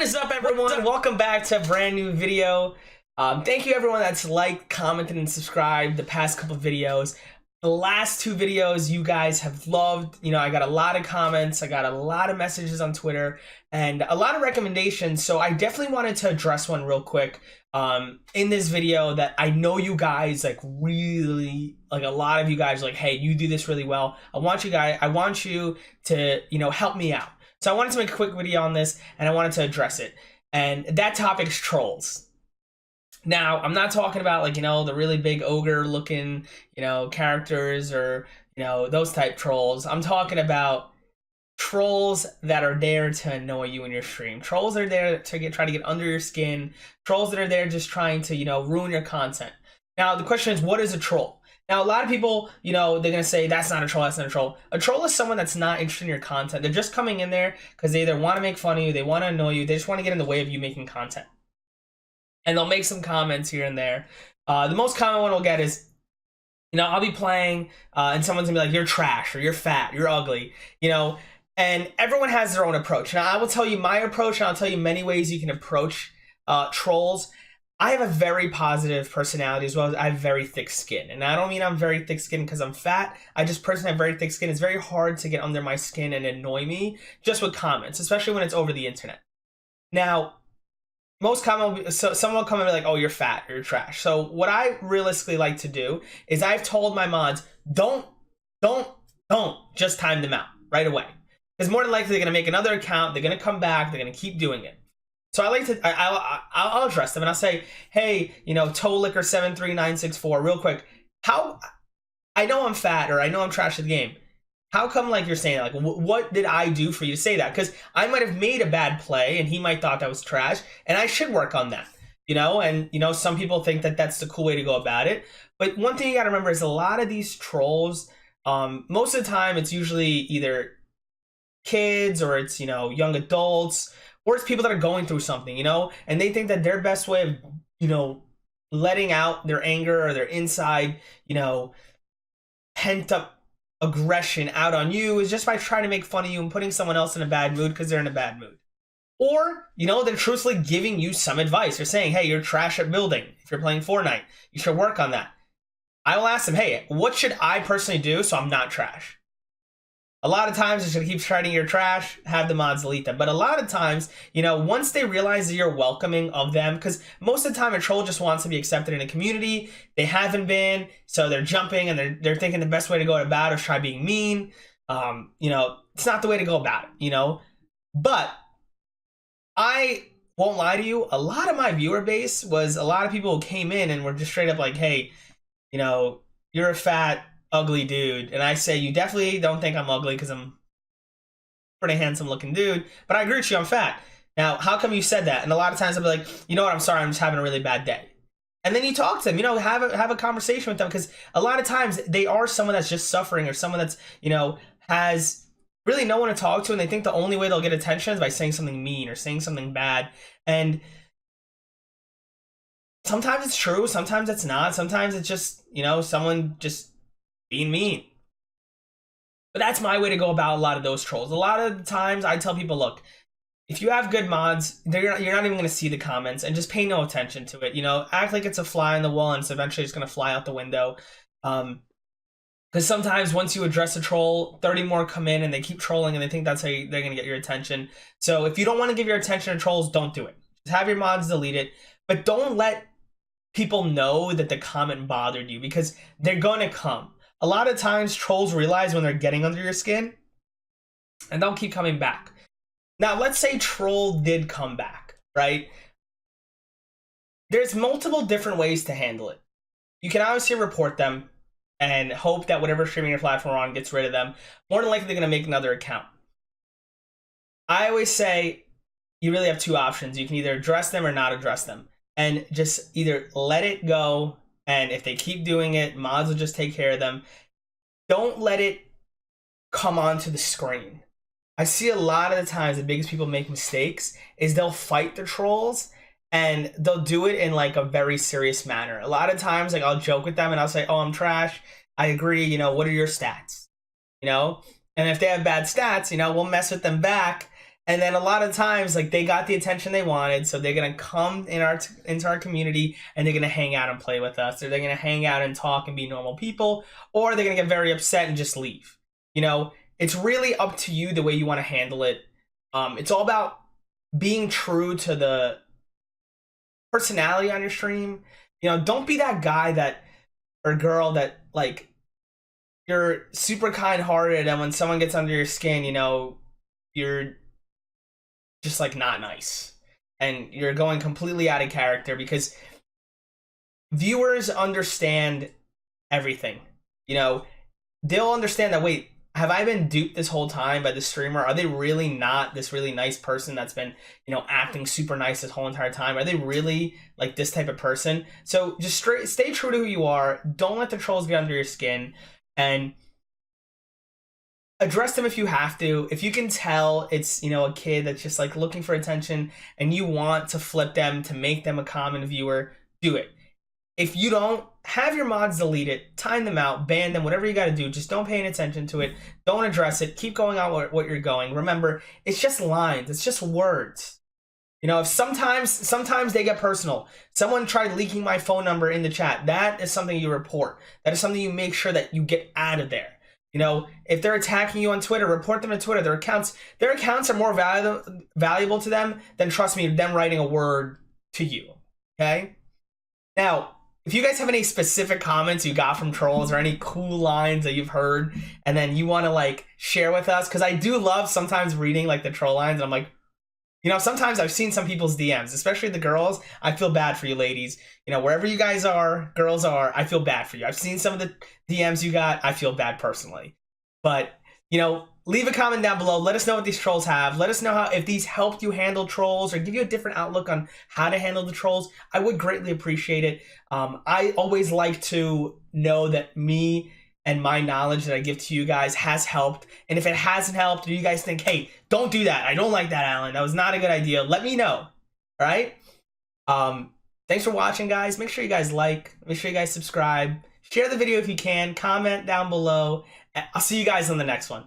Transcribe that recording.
is up, everyone? Welcome back to a brand new video. Thank you everyone that's liked, commented, and subscribed the past couple videos. The last two videos you guys have loved. You know, I got a lot of comments, I got a lot of messages on Twitter, and a lot of recommendations. So I definitely wanted to address one real quick in this video that I know you guys like really, like a lot of you guys are like, hey, you do this really well. I want you to, you know, help me out. So I wanted to make a quick video on this, and I wanted to address it. And that topic is trolls. Now, I'm not talking about, like, you know, the really big ogre looking, you know, characters or, you know, those type trolls. I'm talking about trolls that are there to annoy you in your stream. Trolls that are there to try to get under your skin. Trolls that are there just trying to, you know, ruin your content. Now, the question is, what is a troll? Now, a lot of people, you know, they're going to say, that's not a troll, that's not a troll. A troll is someone that's not interested in your content. They're just coming in there because they either want to make fun of you, they want to annoy you, they just want to get in the way of you making content. And they'll make some comments here and there. The most common one we'll get is, you know, I'll be playing and someone's going to be like, you're trash, or you're fat, you're ugly, you know, and everyone has their own approach. Now, I will tell you my approach, and I'll tell you many ways you can approach trolls. I have a very positive personality, as well as I have very thick skin. And I don't mean I'm very thick skin because I'm fat. I just personally have very thick skin. It's very hard to get under my skin and annoy me just with comments, especially when it's over the internet. Now, most common, so someone will come and be like, oh, you're fat, or you're trash. So what I realistically like to do is I've told my mods, don't just time them out right away. Because more than likely they're going to make another account, they're going to come back, they're going to keep doing it. So I like to, I'll address them and I'll say, hey, you know, ToeLicker73964, real quick, how, I know I'm fat or I know I'm trash at the game. How come, like, you're saying, like, what did I do for you to say that? Because I might have made a bad play and he might thought that was trash, and I should work on that, you know? And, you know, some people think that that's the cool way to go about it. But one thing you got to remember is a lot of these trolls, most of the time it's usually either kids or it's, you know, young adults, or it's people that are going through something, you know, and they think that their best way of, you know, letting out their anger or their inside, you know, pent up aggression out on you is just by trying to make fun of you and putting someone else in a bad mood because they're in a bad mood. Or, you know, they're truthfully giving you some advice. They're saying, hey, you're trash at building. If you're playing Fortnite, you should work on that. I will ask them, hey, what should I personally do so I'm not trash? A lot of times, it's going to keep trying your trash, have the mods delete them. But a lot of times, you know, once they realize that you're welcoming of them, because most of the time a troll just wants to be accepted in a community. They haven't been, so they're jumping and they're thinking the best way to go about it is try being mean. You know, it's not the way to go about it, you know. But I won't lie to you, a lot of my viewer base was a lot of people who came in and were just straight up like, hey, you know, you're a fat, ugly dude. And I say, you definitely don't think I'm ugly because I'm a pretty handsome looking dude, but I agree with you, I'm fat. Now, how come you said that? And a lot of times I'll be like, you know what, I'm sorry, I'm just having a really bad day. And then you talk to them, you know, have a conversation with them, because a lot of times they are someone that's just suffering, or someone that's, you know, has really no one to talk to, and they think the only way they'll get attention is by saying something mean or saying something bad. And sometimes it's true, sometimes it's not, sometimes it's just, you know, someone just being mean. But that's my way to go about a lot of those trolls. A lot of the times I tell people, look, if you have good mods, you're not even going to see the comments, and just pay no attention to it. You know, act like it's a fly on the wall and it's eventually just going to fly out the window. Because sometimes once you address a troll, 30 more come in and they keep trolling, and they think that's how they're going to get your attention. So if you don't want to give your attention to trolls, don't do it. Just have your mods delete it. But don't let people know that the comment bothered you, because they're going to come. A lot of times trolls realize when they're getting under your skin, and they'll keep coming back. Now, let's say troll did come back, right? There's multiple different ways to handle it. You can obviously report them and hope that whatever streaming platform we're on gets rid of them. More than likely, they're going to make another account. I always say you really have two options. You can either address them or not address them, and just either let it go. And if they keep doing it, mods will just take care of them. Don't let it come onto the screen. I see a lot of the times the biggest people make mistakes is they'll fight the trolls, and they'll do it in like a very serious manner. A lot of times, like, I'll joke with them and I'll say, oh, I'm trash. I agree. You know, what are your stats? You know, and if they have bad stats, you know, we'll mess with them back. And then a lot of times, like, they got the attention they wanted, so they're gonna come into our community and they're gonna hang out and play with us, or they're gonna hang out and talk and be normal people, or they're gonna get very upset and just leave. You know, it's really up to you the way you want to handle it. It's all about being true to the personality on your stream. You know, don't be that guy that or girl that, like, you're super kind-hearted, and when someone gets under your skin, you know, you're just like not nice and you're going completely out of character, because viewers understand everything. You know, they'll understand that, wait, have I been duped this whole time by the streamer? Are they really not this really nice person that's been, you know, acting super nice this whole entire time? Are they really like this type of person? So just stay true to who you are. Don't let the trolls get under your skin, and address them if you have to. If you can tell it's, you know, a kid that's just like looking for attention and you want to flip them to make them a common viewer, do it. If you don't, have your mods delete it, time them out, ban them, whatever you got to do. Just don't pay any attention to it. Don't address it. Keep going on what you're going. Remember, it's just lines. It's just words. You know, if sometimes they get personal. Someone tried leaking my phone number in the chat. That is something you report. That is something you make sure that you get out of there. You know, if they're attacking you on Twitter, report them to Twitter. Their accounts are more valuable to them than, trust me, them writing a word to you. Okay? Now, if you guys have any specific comments you got from trolls or any cool lines that you've heard and then you want to, like, share with us, because I do love sometimes reading, like, the troll lines, and I'm like, you know, sometimes I've seen some people's DMs, especially the girls. I feel bad for you ladies. You know, wherever you guys are, girls are, I feel bad for you. I've seen some of the DMs you got. I feel bad personally. But, you know, leave a comment down below. Let us know what these trolls have. Let us know how, if these helped you handle trolls or give you a different outlook on how to handle the trolls. I would greatly appreciate it. I always like to know that me and my knowledge that I give to you guys has helped. And if it hasn't helped, or you guys think, hey, don't do that, I don't like that, Alan, that was not a good idea, let me know. All right? Thanks for watching, guys. Make sure you guys like, make sure you guys subscribe, share the video if you can, comment down below. I'll see you guys on the next one.